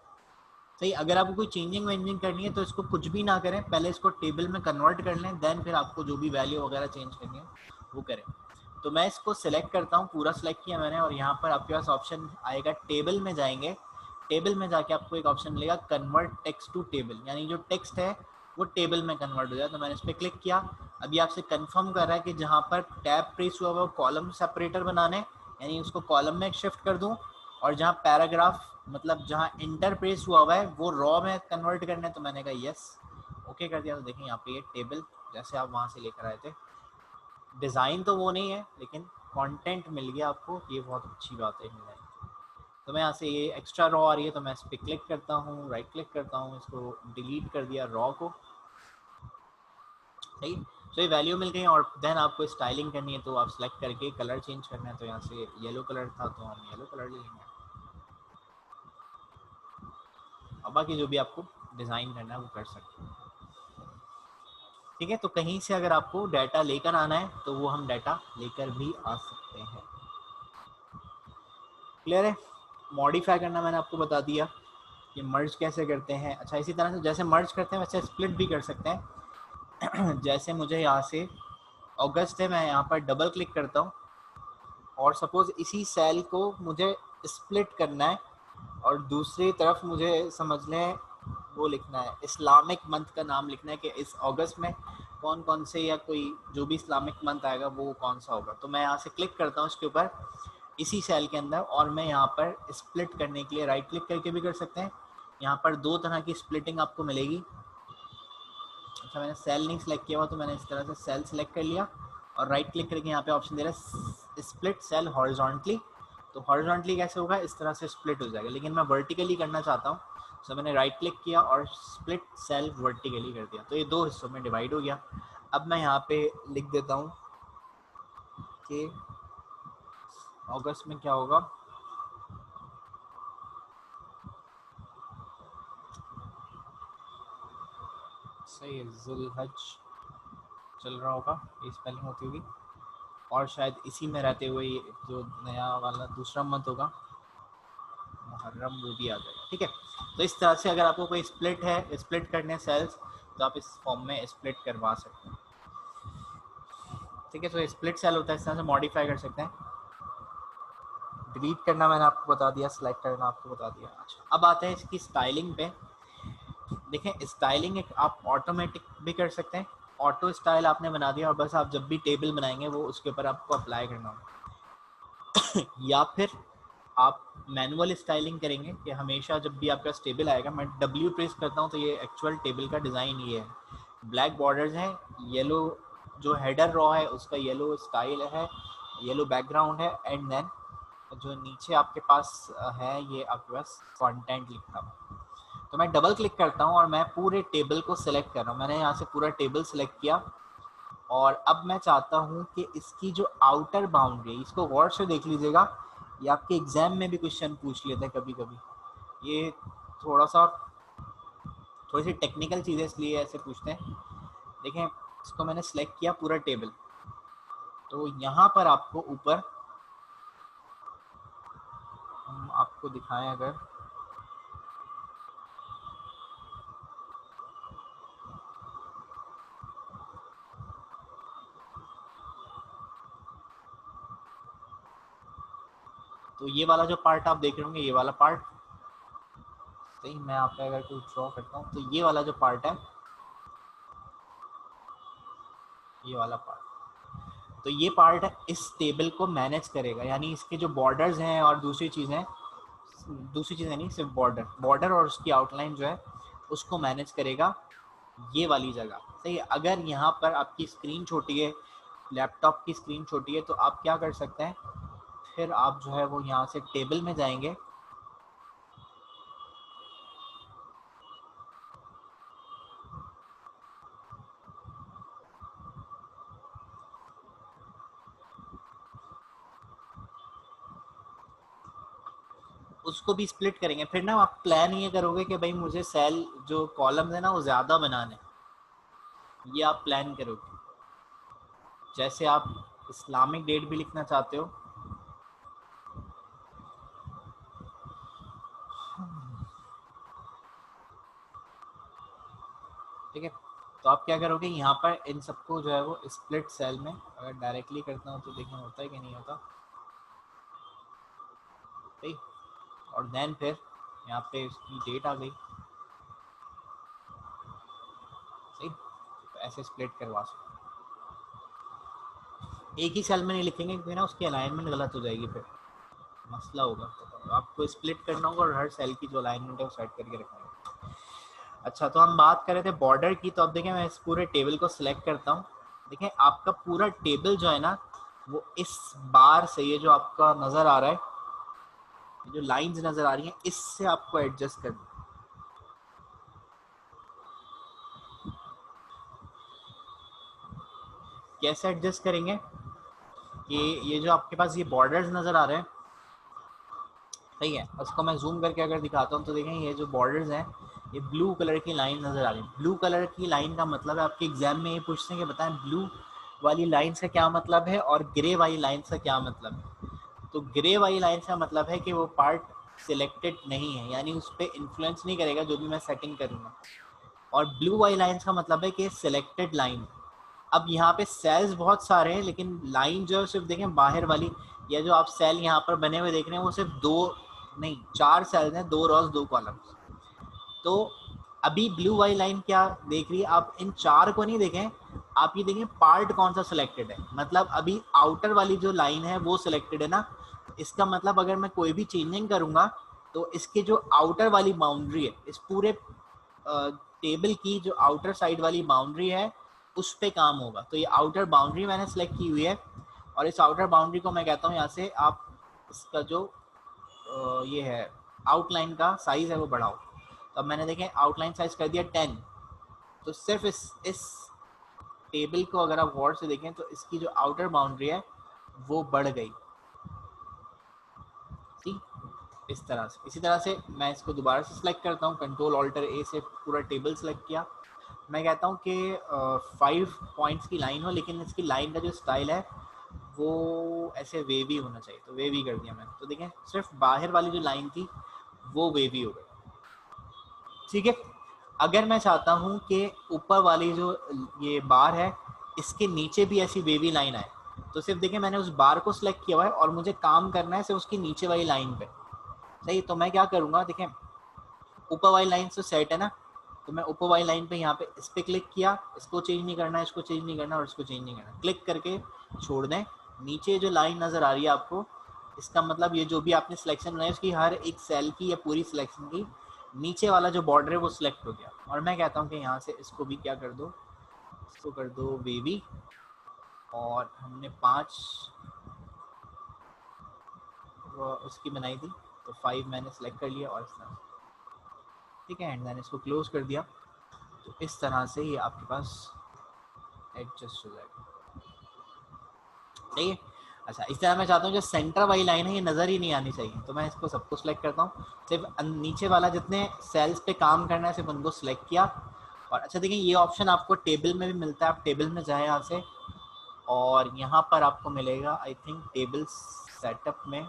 Speaker 1: सही, अगर आपको कोई चेंजिंग वेंजिंग करनी है तो इसको कुछ भी ना करें, पहले इसको टेबल में कन्वर्ट कर लें, देन फिर आपको जो भी वैल्यू वगैरह चेंज करनी है वो करें। तो मैं इसको सिलेक्ट करता हूँ, पूरा सिलेक्ट किया मैंने, और यहाँ पर आपके पास ऑप्शन आएगा, टेबल में जाएंगे। टेबल में जाके आपको एक ऑप्शन मिलेगा कन्वर्ट टेक्स्ट टू टेबल, यानी जो टेक्स्ट है वो टेबल में कन्वर्ट हो जाए। तो मैंने इस पर क्लिक किया। अभी आपसे कंफर्म कर रहा है कि जहाँ पर टैब प्रेस हुआ हुआ कॉलम सेपरेटर बनाने, यानी उसको कॉलम में शिफ्ट कर दूँ, और जहाँ पैराग्राफ मतलब जहाँ इंटर प्रेस हुआ हुआ है वो रॉ में कन्वर्ट करना है। तो मैंने कहा यस, ओके कर दिया। तो देखें यहाँ पे ये टेबल जैसे आप वहाँ से लेकर आए थे, डिज़ाइन तो वो नहीं है लेकिन कंटेंट मिल गया आपको, ये बहुत अच्छी बात है डिज़ाइन। तो मैं यहाँ से ये एक्स्ट्रा रॉ आ रही है तो मैं इस पर क्लिक करता हूँ, राइट क्लिक करता हूँ, इसको डिलीट कर दिया रॉ को। सही, तो ये वैल्यू मिल गई। और देन आपको स्टाइलिंग करनी है तो आप सेलेक्ट करके कलर चेंज करना है। तो यहाँ से येलो कलर था तो हम येलो कलर ले लेंगे। और बाकी जो भी आपको डिज़ाइन करना है वो कर सकते हैं। ठीक है, तो कहीं से अगर आपको डाटा लेकर आना है तो वो हम डाटा लेकर भी आ सकते हैं। क्लियर है? मॉडिफाई करना मैंने आपको बता दिया कि मर्ज कैसे करते हैं। अच्छा, इसी तरह से जैसे मर्ज करते हैं वैसे स्प्लिट भी कर सकते हैं। जैसे मुझे यहाँ से अगस्त है, मैं यहाँ पर डबल क्लिक करता हूँ और सपोज इसी सेल को मुझे स्प्लिट करना है, और दूसरी तरफ मुझे समझ लें वो लिखना है, इस्लामिक मंथ का नाम लिखना है कि इस अगस्त में कौन कौन से, या कोई जो भी इस्लामिक मंथ आएगा वो कौन सा होगा। तो मैं यहाँ से क्लिक करता हूँ इसके ऊपर इसी सेल के अंदर, और मैं यहाँ पर स्प्लिट करने के लिए राइट क्लिक करके भी कर सकते हैं। यहाँ पर दो तरह की स्प्लिटिंग आपको मिलेगी। अच्छा, मैंने सेल नहीं सिलेक्ट किया हुआ तो मैंने इस तरह से सेल सिलेक्ट कर लिया और राइट क्लिक करके यहाँ पे ऑप्शन दे रहा है स्प्लिट सेल हॉरिजॉन्टली। तो हॉरिजॉन्टली कैसे होगा, इस तरह से स्प्लिट हो जाएगा, लेकिन मैं वर्टिकली करना चाहता हूँ, तो मैंने राइट क्लिक किया और स्प्लिट सेल वर्टिकली कर दिया, तो ये 2 हिस्सों में डिवाइड हो गया। अब मैं यहाँ पे लिख देता हूँ कि अगस्त में क्या होगा, सही है, जुल्हज चल रहा होगा, ये स्पेलिंग होती होगी, और शायद इसी में रहते हुए ये जो नया वाला दूसरा मंथ होगा मुहर्रम, वो भी आ जाएगा। ठीक है, तो इस तरह से अगर आपको कोई स्प्लिट है, स्प्लिट करने सेल्स, तो आप इस फॉर्म में स्प्लिट करवा सकते हैं। ठीक है, तो स्प्लिट सेल होता है, इस तरह से मॉडिफाई कर सकते हैं। डिलीट करना मैंने आपको बता दिया, सिलेक्ट करना आपको बता दिया। अच्छा, अब आते हैं इसकी स्टाइलिंग पे। देखें, स्टाइलिंग एक आप ऑटोमेटिक भी कर सकते हैं, ऑटो स्टाइल आपने बना दिया और बस आप जब भी टेबल बनाएंगे वो उसके ऊपर आपको अप्लाई करना होगा या फिर आप मैनुअल स्टाइलिंग करेंगे कि हमेशा जब भी आपका टेबल आएगा, मैं W प्रेस करता हूँ तो ये एक्चुअल टेबल का डिज़ाइन ये है, ब्लैक बॉर्डर्स हैं, येलो जो हेडर रॉ है उसका येलो स्टाइल है, येलो बैकग्राउंड है, एंड देन जो नीचे आपके पास है ये आपके पास कंटेंट लिखा हुआ। तो मैं डबल क्लिक करता हूँ और मैं पूरे टेबल को सिलेक्ट कर रहा हूँ, मैंने यहाँ से पूरा टेबल सिलेक्ट किया और अब मैं चाहता हूँ कि इसकी जो आउटर बाउंड्री, इसको गौर से देख लीजिएगा, ये आपके एग्जाम में भी क्वेश्चन पूछ लेते हैं कभी कभी, ये थोड़ी सी टेक्निकल चीज़ें इसलिए ऐसे पूछते हैं। देखें, इसको मैंने सिलेक्ट किया पूरा टेबल, तो यहाँ पर आपको ऊपर हम आपको दिखाएं अगर, तो ये वाला जो पार्ट आप देख रहे होंगे, ये वाला पार्ट, सही, मैं आप पे अगर कुछ ड्रॉ करता हूँ तो ये वाला जो पार्ट है, ये वाला पार्ट, तो ये पार्ट है इस टेबल को मैनेज करेगा, यानी इसके जो बॉर्डर्स हैं और दूसरी चीज़ें नहीं, सिर्फ बॉर्डर और उसकी आउटलाइन जो है उसको मैनेज करेगा, ये वाली जगह। सही है, अगर यहाँ पर आपकी स्क्रीन छोटी है, लैपटॉप की स्क्रीन छोटी है, तो आप क्या कर सकते हैं, फिर आप जो है वो यहाँ से टेबल में जाएंगे, उसको भी स्प्लिट करेंगे, फिर ना आप प्लान ये करोगे कि भाई मुझे सेल जो कॉलम्स है ना वो ज़्यादा बनाने, ये आप प्लान करोगे। जैसे आप इस्लामिक डेट भी लिखना चाहते हो, ठीक है, तो आप क्या करोगे, यहाँ पर इन सबको जो है वो स्प्लिट सेल में, अगर डायरेक्टली करता हूँ तो देखना होता है कि नहीं होता, ठीक, और देन फिर यहाँ पे इसकी डेट आ गई, सही, तो ऐसे स्प्लिट करवा सकते, एक ही सेल में नहीं लिखेंगे क्योंकि ना उसकी अलाइनमेंट गलत हो जाएगी, फिर मसला होगा, तो आपको स्प्लिट करना होगा और हर सेल की जो अलाइनमेंट है वो सेट करके रखना होगा। अच्छा, तो हम बात कर रहे थे बॉर्डर की, तो अब देखें मैं इस पूरे टेबल को सिलेक्ट करता हूँ, देखें आपका पूरा टेबल जो है ना वो इस बार से, ये जो आपका नज़र आ रहा है, जो लाइंस नज़र आ रही हैं, इससे आपको एडजस्ट करना, कैसे एडजस्ट करेंगे कि ये जो आपके पास ये बॉर्डर्स नज़र आ रहे हैं, सही है, उसको मैं जूम करके अगर दिखाता हूँ तो देखें ये जो बॉर्डर्स हैं, ये ब्लू कलर की लाइन नज़र आ रही है। ब्लू कलर की लाइन का मतलब है, आपके एग्जाम में ये पूछते हैं कि बताएं ब्लू वाली लाइन से क्या मतलब है और ग्रे वाली लाइन से क्या मतलब है। तो ग्रे वाली लाइन का मतलब है कि वो पार्ट सिलेक्टेड नहीं है, यानी उस पर इन्फ्लुएंस नहीं करेगा जो भी मैं सेटिंग करूँगा, और ब्लू वाली लाइन का मतलब है कि सिलेक्टेड लाइन। अब यहाँ पे सेल्स बहुत सारे हैं, लेकिन लाइन जो है सिर्फ देखें बाहर वाली, या जो आप सेल यहाँ पर बने हुए देख रहे हैं वो सिर्फ 2 नहीं 4 सेल्स हैं, 2 रॉस 2 कॉलम्स। तो अभी ब्लू वाली लाइन क्या देख रही है, आप इन 4 को नहीं देखें, आप ये देखें पार्ट कौन सा सिलेक्टेड है, मतलब अभी आउटर वाली जो लाइन है वो सिलेक्टेड है ना, इसका मतलब अगर मैं कोई भी चेंजिंग करूँगा तो इसके जो आउटर वाली बाउंड्री है, इस पूरे टेबल की जो आउटर साइड वाली बाउंड्री है उस पे काम होगा। तो ये आउटर बाउंड्री मैंने सेलेक्ट की हुई है और इस आउटर बाउंड्री को मैं कहता हूँ यहाँ से आप इसका जो ये है आउटलाइन का साइज है वो बढ़ाओ। तो अब मैंने देखें आउटलाइन साइज कर दिया 10। तो सिर्फ इस टेबल को अगर आप गौर से देखें तो इसकी जो आउटर बाउंड्री है वो बढ़ गई। ठीक, इस तरह से। इसी तरह से मैं इसको दोबारा से सिलेक्ट करता हूँ, कंट्रोल ऑल्टर ए से पूरा टेबल सेलेक्ट किया। मैं कहता हूँ कि 5 पॉइंट्स की लाइन हो, लेकिन इसकी लाइन का जो स्टाइल है वो ऐसे वेवी होना चाहिए, तो वेवी कर दिया मैंने। तो देखें सिर्फ बाहर वाली जो लाइन थी वो वेवी हो गई। ठीक है, अगर मैं चाहता हूँ कि ऊपर वाली जो ये बार है इसके नीचे भी ऐसी वेवी लाइन आए, तो सिर्फ देखें मैंने उस बार को सिलेक्ट किया हुआ है और मुझे काम करना है सिर्फ उसकी नीचे वाली लाइन पे। सही, तो मैं क्या करूँगा, देखें ऊपर वाली लाइन तो सेट है ना, तो मैं ऊपर वाली लाइन पे यहाँ पे इस पे क्लिक किया, इसको चेंज नहीं करना, इसको चेंज नहीं करना और इसको चेंज नहीं करना, क्लिक करके छोड़ दें। नीचे जो लाइन नज़र आ रही है आपको, इसका मतलब ये जो भी आपने सिलेक्शन बनाई उसकी हर एक सेल की या पूरी सिलेक्शन की नीचे वाला जो बॉर्डर है वो सिलेक्ट हो गया। और मैं कहता हूँ कि यहाँ से इसको भी क्या कर दो, इसको कर दो वेवी। और हमने 5 उसकी बनाई थी, तो 5 मैंने सेलेक्ट कर लिया और इस तरह। ठीक है, एंड मैंने इसको क्लोज कर दिया। तो इस तरह से ये आपके पास एडजस्ट हो जाएगा। ठीक है, अच्छा इस तरह मैं चाहता हूँ जो सेंटर वाली लाइन है ये नज़र ही नहीं आनी चाहिए, तो मैं इसको सबको सिलेक्ट करता हूँ। सिर्फ नीचे वाला जितने सेल्स पे काम करना है सिर्फ उनको सिलेक्ट किया। और अच्छा देखिए ये ऑप्शन आपको टेबल में भी मिलता है, आप टेबल में जाएँ यहाँ से और यहाँ पर आपको मिलेगा आई थिंक टेबल सेटअप में,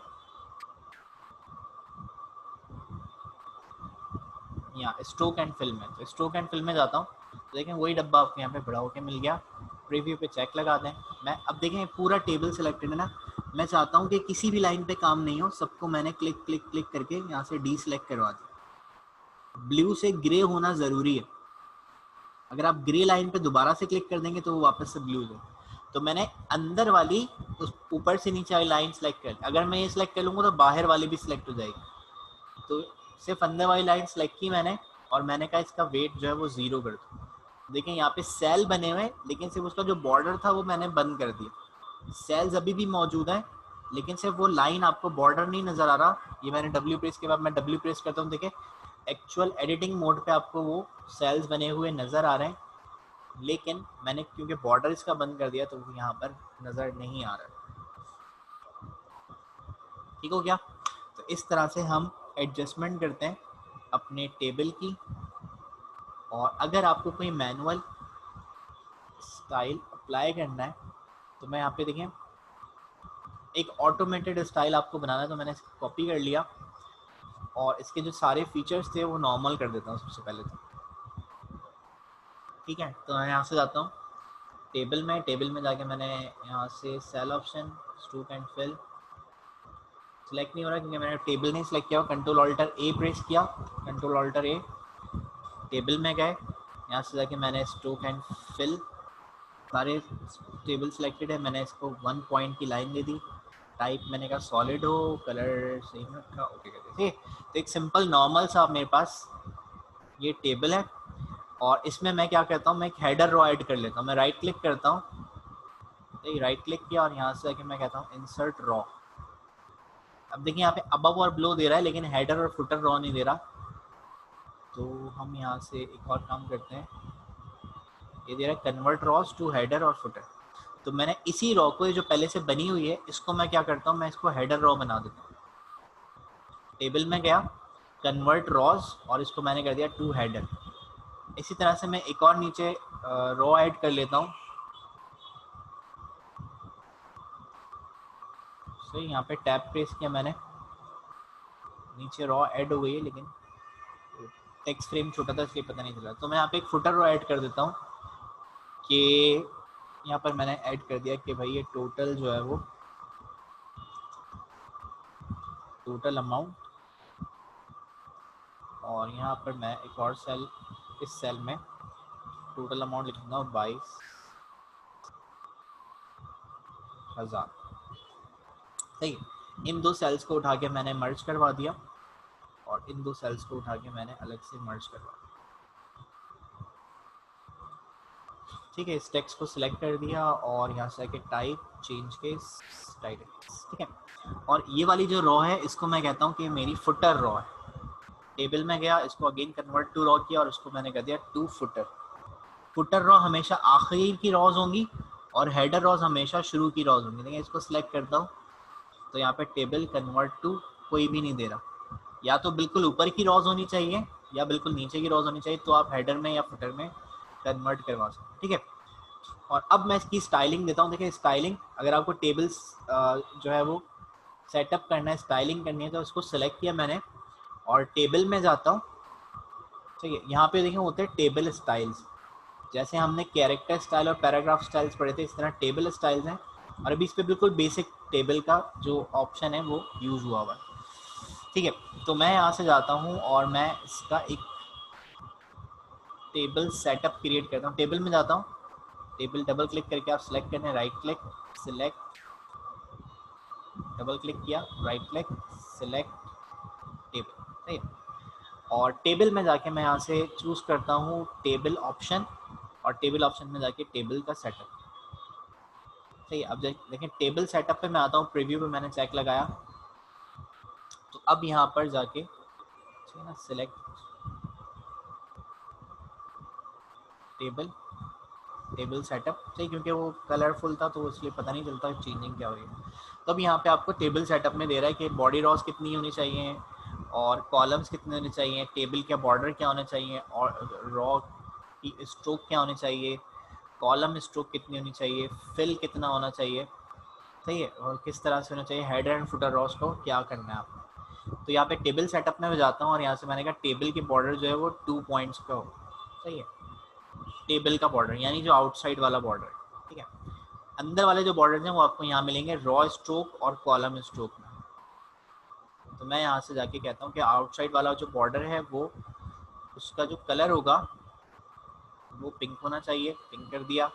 Speaker 1: यहाँ स्ट्रोक एंड फिल में। तो स्ट्रोक एंड फिल में जाता हूँ, तो देखें वही डब्बा आपको यहाँ पे बड़ा होकर मिल गया। प्रीव्यू पे चेक लगा दें। मैं अब देखें पूरा टेबल सेलेक्टेड है ना, मैं चाहता हूँ कि किसी भी लाइन पे काम नहीं हो, सबको मैंने क्लिक क्लिक क्लिक करके यहाँ से डी सिलेक्ट करवा दिया। ब्लू से ग्रे होना ज़रूरी है, अगर आप ग्रे लाइन पे दोबारा से क्लिक कर देंगे तो वो वापस से ब्लू है। तो मैंने अंदर वाली उस ऊपर से नीचे वाली लाइन सेलेक्ट कर, अगर मैं ये सिलेक्ट कर लूँगा तो बाहर वाली भी सिलेक्ट हो जाएगी। तो सिर्फ अंदर वाली लाइन सेलेक्ट की मैंने और मैंने कहा इसका वेट जो है वो 0 कर दो। देखें यहाँ पे सेल बने हुए, लेकिन सिर्फ उसका जो बॉर्डर था वो मैंने बंद कर दिया। सेल्स अभी भी मौजूद हैं, लेकिन सिर्फ वो लाइन आपको बॉर्डर नहीं नज़र आ रहा। ये मैंने डब्ल्यू प्रेस के बाद मैं डब्ल्यू प्रेस करता हूँ, देखें एक्चुअल एडिटिंग मोड पे आपको वो सेल्स बने हुए नज़र आ रहे हैं, लेकिन मैंने क्योंकि बॉर्डर इसका बंद कर दिया तो वो यहाँ पर नज़र नहीं आ रहा। ठीक हो गया। तो इस तरह से हम एडजस्टमेंट करते हैं अपने टेबल की। और अगर आपको कोई मैनुअल स्टाइल अप्लाई करना है तो मैं यहाँ पे देखें एक ऑटोमेटेड स्टाइल आपको बनाना है, तो मैंने इसको कॉपी कर लिया और इसके जो सारे फीचर्स थे वो नॉर्मल कर देता हूँ सबसे पहले तो। ठीक है, तो मैं यहाँ से जाता हूँ टेबल में, टेबल में जाके मैंने यहाँ से cell option stroke and fill select नहीं हो रहा क्योंकि मैंने टेबल नहीं सिलेक्ट किया। कंट्रोल ऑल्टर ए प्रेस किया, कंट्रोल ऑल्टर ए, टेबल में गए, यहाँ से जाके मैंने स्ट्रोक एंड फिल, सारे टेबल सिलेक्टेड है, मैंने इसको 1 पॉइंट की लाइन दे दी। टाइप मैंने कहा सॉलिड हो, कलर सेम रखा, ओके कर दिया। ठीक, तो एक सिंपल नॉर्मल सा मेरे पास ये टेबल है और इसमें मैं क्या करता हूँ, मैं एक हेडर रो ऐड कर लेता हूँ। मैं राइट क्लिक करता हूँ, राइट क्लिक किया और यहाँ से जाके मैं कहता हूँ इंसर्ट रॉ। अब देखिए यहाँ पे अबव और बिलो दे रहा है लेकिन हेडर और फुटर रॉ नहीं दे रहा। तो हम यहाँ से एक और काम करते हैं, ये दे रहा है कन्वर्ट रॉस टू हेडर और फुटर। तो मैंने इसी रॉ को जो पहले से बनी हुई है इसको मैं क्या करता हूँ, मैं इसको हेडर रॉ बना देता हूँ। टेबल में गया, कन्वर्ट रॉस और इसको मैंने कर दिया टू हेडर। इसी तरह से मैं एक और नीचे रॉ ऐड कर लेता हूँ। सही, यहाँ पे टैब प्रेस किया मैंने, नीचे रॉ ऐड हो गई है लेकिन टेक्स्ट फ्रेम छोटा था इसलिए पता नहीं चला। तो मैं यहाँ पे एक फुटर रॉ ऐड कर देता हूँ कि यहाँ पर मैंने ऐड कर दिया कि भाई ये टोटल जो है वो टोटल अमाउंट, और यहाँ पर मैं एक और सेल, इस सेल में टोटल अमाउंट लिख दूँगा 22,000। सही, इन दो सेल्स को उठा के मैंने मर्ज करवा दिया और इन दो सेल्स को उठा के मैंने अलग से मर्ज करवा दिया। ठीक है, इस टेक्स्ट को सिलेक्ट कर दिया और यहाँ से आके टाइप चेंज के टाइटल्स, ठीक है। और ये वाली जो रॉ है इसको मैं कहता हूँ कि मेरी फुटर रॉ है। टेबल में गया, इसको अगेन कन्वर्ट टू रॉ किया और उसको मैंने कर दिया टू फुटर। फुटर रॉ हमेशा आखिरी की रॉज होंगी और हेडर रॉज हमेशा शुरू की रॉज होंगी। देखिए इसको सिलेक्ट करता हूँ तो यहाँ पे टेबल कन्वर्ट टू कोई भी नहीं दे रहा, या तो बिल्कुल ऊपर की रॉज होनी चाहिए या बिल्कुल नीचे की रॉज होनी चाहिए, तो आप हेडर में या फुटर में कन्वर्ट करवा सकते हैं, ठीक है। और अब मैं इसकी स्टाइलिंग देता हूँ। देखिए स्टाइलिंग, अगर आपको टेबल्स जो है वो सेटअप करना है, स्टाइलिंग करनी है, तो इसको सेलेक्ट किया मैंने और टेबल में जाता हूँ, ठीक है। यहाँ पे देखें होते हैं टेबल स्टाइल्स, जैसे हमने कैरेक्टर स्टाइल और पैराग्राफ स्टाइल्स पढ़े थे, इस तरह टेबल स्टाइल्स हैं। और अभी इस पर बिल्कुल बेसिक टेबल का जो ऑप्शन है वो यूज़ हुआ हुआ है, ठीक है। तो मैं यहाँ से जाता हूँ और मैं इसका एक टेबल सेटअप क्रिएट करता हूँ। टेबल में जाता हूँ, टेबल डबल क्लिक करके आप सिलेक्ट करना है, right click select, double click किया, राइट क्लिक सिलेक्ट टेबल, ठीक है। और टेबल में जाके मैं यहाँ से चूज़ करता हूँ टेबल ऑप्शन, और टेबल ऑप्शन में जाके टेबल का सेटअप, ठीक है। अब देखें टेबल सेटअप पे मैं आता हूँ, प्रीव्यू पे मैंने चेक लगाया, तो अब यहाँ पर जाके ठीक है ना, सिलेक्ट टेबल, टेबल सेटअप, ठीक, क्योंकि वो कलरफुल था तो इसलिए पता नहीं चलता चेंजिंग क्या हो रही है। तो अब यहाँ पे आपको टेबल सेटअप में दे रहा है कि बॉडी रॉस कितनी होनी चाहिए और कॉलम्स कितने होने चाहिए, टेबल के बॉर्डर क्या होने चाहिए और रॉ की स्ट्रोक क्या होनी चाहिए, कॉलम स्ट्रोक कितनी होनी चाहिए, फिल कितना होना चाहिए, सही है, और किस तरह से होना चाहिए, हेडर एंड फुटर रॉस को क्या करना है आपको। तो यहाँ पे टेबल सेटअप में मैं जाता हूँ और यहाँ से मैंने कहा टेबल के बॉर्डर जो है वो 2 पॉइंट्स का हो, सही है। टेबल का बॉर्डर यानी जो आउटसाइड वाला बॉर्डर, ठीक है। अंदर वाले जो बॉर्डर हैं वो आपको यहाँ मिलेंगे रॉ स्ट्रोक और कॉलम स्ट्रोक में। तो मैं यहाँ से जाके कहता हूँ कि आउटसाइड वाला जो बॉर्डर है वो, उसका जो कलर होगा वो पिंक होना चाहिए, पिंक कर दिया,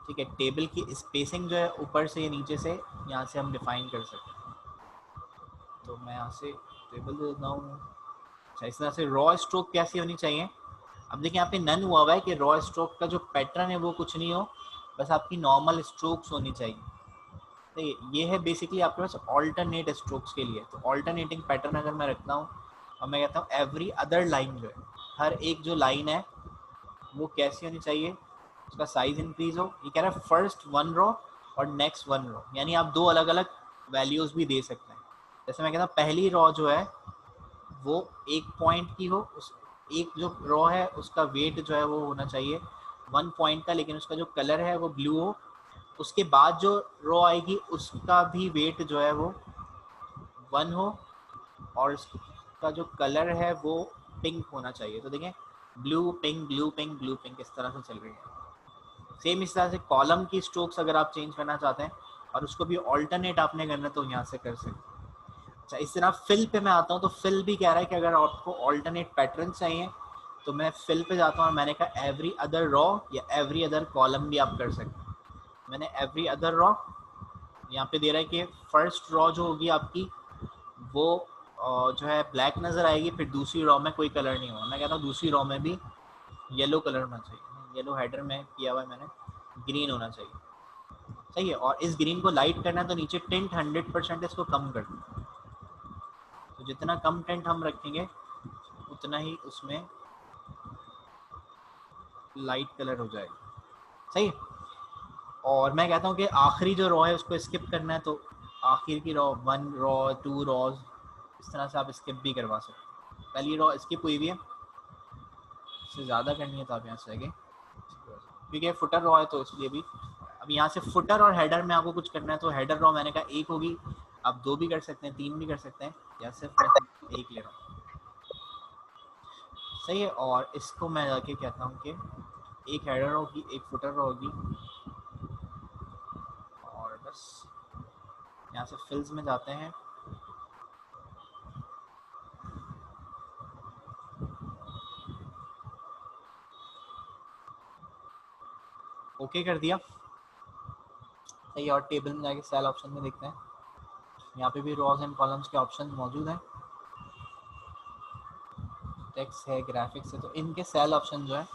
Speaker 1: ठीक है। टेबल की स्पेसिंग जो है ऊपर से या नीचे से यहाँ से हम डिफाइन कर सकते हैं। तो मैं यहाँ से टेबल दे देता हूँ। अच्छा, इस तरह से रॉ स्ट्रोक कैसी होनी चाहिए, अब देखिए यहाँ पे नन हुआ हुआ है कि रॉ स्ट्रोक का जो पैटर्न है वो कुछ नहीं हो, बस आपकी नॉर्मल स्ट्रोक्स होनी चाहिए, ठीक है। ये है बेसिकली आपके पास ऑल्टरनेट स्ट्रोक्स के लिए। तो ऑल्टरनेटिंग पैटर्न अगर मैं रखता हूँ और मैं कहता हूँ एवरी अदर लाइन जो है, हर एक जो लाइन है वो कैसी होनी चाहिए, उसका साइज इंक्रीज हो। ये कह रहा है फर्स्ट वन रो और नेक्स्ट वन रो, यानी आप दो अलग अलग वैल्यूज भी दे सकते हैं। जैसे मैं कहता हूँ पहली रो जो है वो 1 पॉइंट की हो, उस एक जो रो है उसका वेट जो है वो होना चाहिए 1 पॉइंट का, लेकिन उसका जो कलर है वो ब्लू हो। उसके बाद जो रो आएगी उसका भी वेट जो है वो 1 हो और उसका जो कलर है वो पिंक होना चाहिए। तो देखें blue pink blue pink blue pink इस तरह से चल रही है। सेम इस तरह से कॉलम की स्ट्रोक्स अगर आप चेंज करना चाहते हैं और उसको भी ऑल्टरनेट आपने करना है तो यहाँ से कर सकते हैं। अच्छा, इस तरह फिल पे मैं आता हूँ, तो फिल भी कह रहा है कि अगर आपको ऑल्टरनेट पैटर्न चाहिए तो मैं फिल पे जाता हूँ और मैंने कहा एवरी अदर रॉ या एवरी अदर कॉलम भी आप कर सकते हैं। मैंने एवरी अदर रॉ यहाँ पे दे रहा है कि फर्स्ट रॉ जो होगी आपकी वो जो है ब्लैक नज़र आएगी, फिर दूसरी रॉ में कोई कलर नहीं होगा। मैं कहता हूँ दूसरी रॉ में भी येलो कलर होना चाहिए, येलो हेडर में किया हुआ है मैंने, ग्रीन होना चाहिए, सही है। और इस ग्रीन को लाइट करना है तो नीचे टिंट 100% इसको कम कर दो। तो जितना कम टिंट हम रखेंगे उतना ही उसमें लाइट कलर हो जाएगा, सही है। और मैं कहता हूँ कि आखिरी जो रॉ है उसको स्किप करना है तो आखिर की रॉ 1 रॉ 2 रॉज इस तरह से आप स्किप भी करवा सकते हैं। पहली रॉ स्किप हुई भी है, इससे ज़्यादा करनी है तो आप यहाँ से आगे, क्योंकि फुटर रॉ है तो इसलिए भी। अब यहाँ से फुटर और हेडर में आपको कुछ करना है तो हेडर रॉ मैंने कहा 1 होगी, आप 2 भी कर सकते हैं, 3 भी कर सकते हैं, या सिर्फ मैं 1 ले रहा हूँ, सही है। और इसको मैं जाके कहता हूँ कि एक हेडर होगी एक फुटर होगी, और बस यहाँ से फिल्स में जाते हैं, ओके कर दिया, सही है। और टेबल में जाके सेल ऑप्शन में देखते हैं, यहाँ पे भी रॉज एंड कॉलम्स के ऑप्शन मौजूद हैं, टेक्स्ट है ग्राफिक्स है, तो इनके सेल ऑप्शन जो है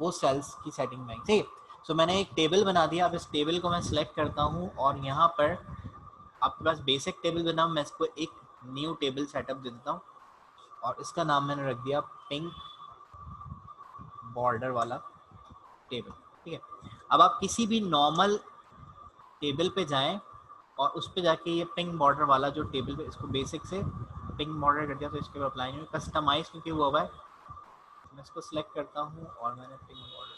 Speaker 1: वो सेल्स की सेटिंग में, ठीक है। सो मैंने एक टेबल बना दिया। अब इस टेबल को मैं सिलेक्ट करता हूँ और यहाँ पर आपके पास बेसिक टेबल बना, मैं इसको एक न्यू टेबल सेटअप दे देता हूँ और इसका नाम मैंने रख दिया पिंक बॉर्डर वाला टेबल, ठीक है। अब आप किसी भी नॉर्मल टेबल पे जाएं और उस पे जाके ये पिंक बॉर्डर वाला जो टेबल पे, इसको बेसिक से पिंक बॉर्डर कर दिया तो इसके ऊपर अप्लाई नहीं, कस्टमाइज क्योंकि वो हुआ है। मैं इसको सिलेक्ट करता हूँ और मैंने पिंक बॉर्डर,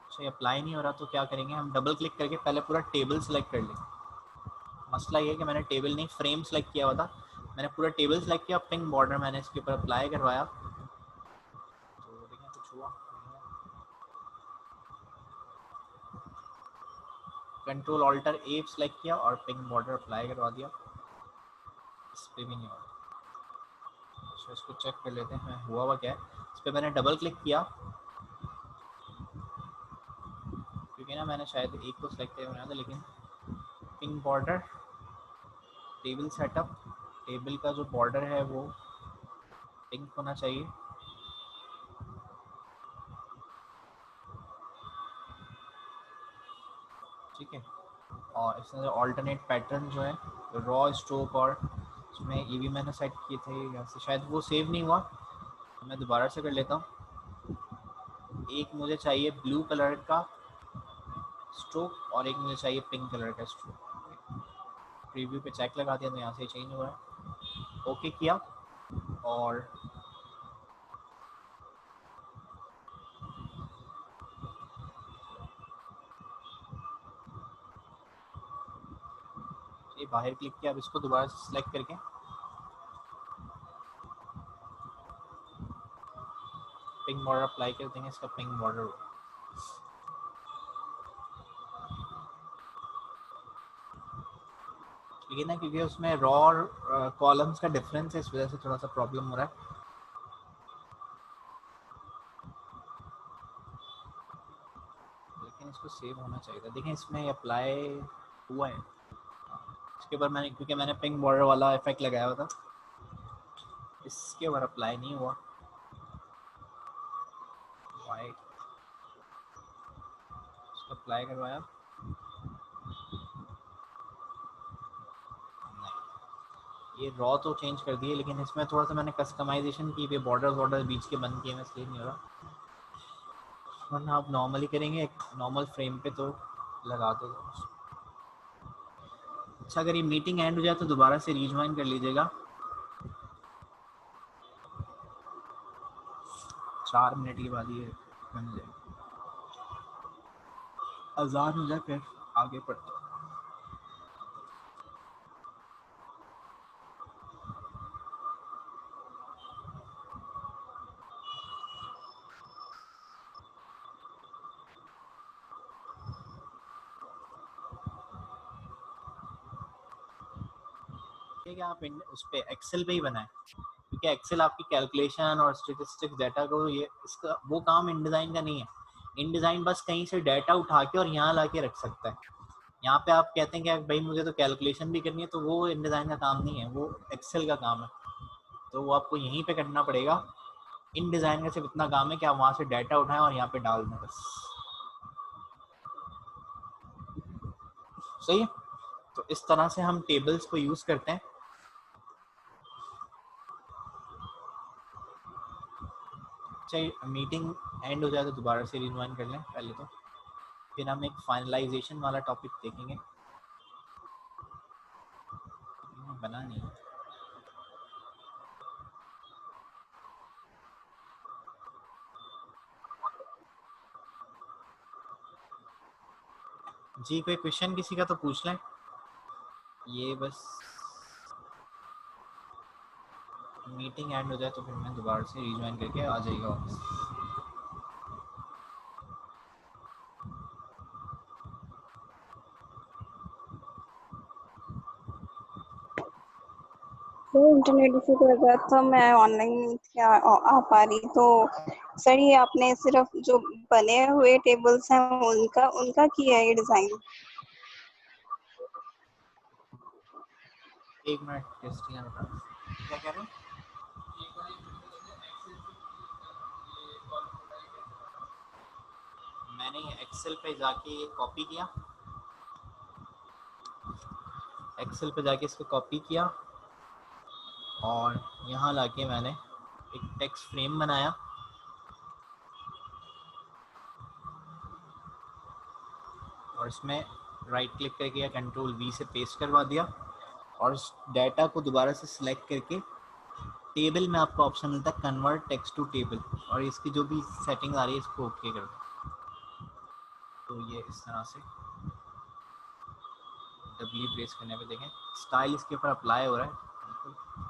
Speaker 1: अच्छा अप्लाई नहीं हो रहा तो क्या करेंगे हम, डबल क्लिक करके पहले पूरा टेबल सेलेक्ट कर लेंगे। मसला ये है कि मैंने टेबल नहीं फ्रेम सेलेक्ट किया हुआ था, मैंने पूरा टेबल सेलेक्ट किया, पिंक बॉर्डर मैंने इसके ऊपर अप्लाई करवाया तो देखें कुछ हुआ। कंट्रोल ऑल्टर ए सेलेक्ट किया और पिंक बॉर्डर अप्लाई करवा दिया, इस पर भी नहीं हो रहा। अच्छा इसको चेक कर लेते हैं हुआ हुआ क्या है। इस पर मैंने डबल क्लिक किया क्योंकि ना मैंने शायद एक को सिलेक्ट किया था, लेकिन pink border table setup, table का जो बॉर्डर है वो पिंक होना चाहिए। ठीक है, और इसमें से ऑल्टरनेट पैटर्न जो है रॉ स्ट्रोक, और इसमें ये भी मैंने सेट किए थे यहाँ से, शायद वो सेव नहीं हुआ तो मैं दोबारा से कर लेता हूँ। एक मुझे चाहिए ब्लू कलर का स्ट्रोक और एक मुझे चाहिए पिंक कलर का स्ट्रोक। प्रीव्यू पे चेक लगा दिया तो यहाँ से चेंज हो रहा है, ओके किया और ये बाहर क्लिक किया। अब इसको दोबारा से सिलेक्ट करके पिंक बॉर्डर अप्लाई कर देंगे, इसका पिंक बॉर्डर हो। लेकिन ना क्योंकि उसमें रॉ और कॉलम्स का डिफरेंस है, इस वजह से थोड़ा सा प्रॉब्लम हो रहा है। लेकिन इसको सेव होना चाहिए था, देखें इसमें अप्लाई हुआ है। इसके ऊपर मैंने, क्योंकि मैंने पिंक बॉर्डर वाला इफेक्ट लगाया हुआ था, इसके ऊपर अप्लाई नहीं हुआ। वाइट इसको अप्लाई करवाया, ये रॉ तो चेंज कर दिए, लेकिन इसमें थोड़ा सा मैंने कस्टमाइजेशन की हुई, बॉर्डर बीच के बंद किए, मैं इसलिए नहीं हो रहा। वरना आप नॉर्मली करेंगे एक नॉर्मल फ्रेम पे तो लगा दो। अच्छा अगर ये मीटिंग एंड हो जाए तो दोबारा से रीज्वाइन कर लीजिएगा, 4 मिनट के बाद ये बन जाए, अजान हो जाए फिर आगे पढ़ते। ठीक है, आप उस पर एक्सेल पे ही बनाएं, क्योंकि एक्सेल आपकी कैलकुलेशन और स्टेटिस्टिक्स डाटा को, ये इसका वो काम इनडिज़ाइन का नहीं है। इनडिज़ाइन बस कहीं से डाटा उठा के और यहाँ ला के रख सकता है। यहाँ पे आप कहते हैं कि भाई मुझे तो कैलकुलेशन भी करनी है, तो वो इनडिज़ाइन का काम नहीं है, वो एक्सेल का काम है, तो वो आपको यहीं पे करना पड़ेगा। इनडिज़ाइन का सिर्फ इतना काम है कि आप वहाँ से डाटा उठाएं और यहाँ पे डाल दें बस, सही है। तो इस तरह से हम टेबल्स को यूज़ करते हैं। चाहे मीटिंग एंड हो जाए तो दोबारा से रिज्वाइन कर लें पहले तो, फिर हम एक फाइनलाइजेशन वाला टॉपिक देखेंगे। बना नहीं जी, कोई क्वेश्चन किसी का तो पूछ लें, ये बस मीटिंग एंड हो जाए तो फिर मैं दोबारा से रिज्वाइन करके आ जाएगा वापस।
Speaker 2: तो इंटरनेट इशू कर रहा था, मैं ऑनलाइन नहीं थी आ पा रही। तो सर ये आपने सिर्फ जो बने हुए टेबल्स हैं उनका किया है ये डिजाइन?
Speaker 1: एक मिनट, टेस्टिंग क्या कह रहे हो? एक्सेल पे जाके ये कॉपी किया, एक्सेल पे जाके इसको कॉपी किया और यहाँ लाके मैंने एक टेक्स्ट फ्रेम बनाया और इसमें राइट क्लिक करके या कंट्रोल वी से पेस्ट करवा दिया और इस डाटा को दोबारा से सिलेक्ट करके टेबल में आपको ऑप्शन मिलता है कन्वर्ट टेक्स्ट टू टेबल और इसकी जो भी सेटिंग आ रही है इसको ओके कर दो। तो ये इस तरह से डब्ल्यू प्रेस करने पे देखें स्टाइल इसके ऊपर अप्लाई हो रहा है।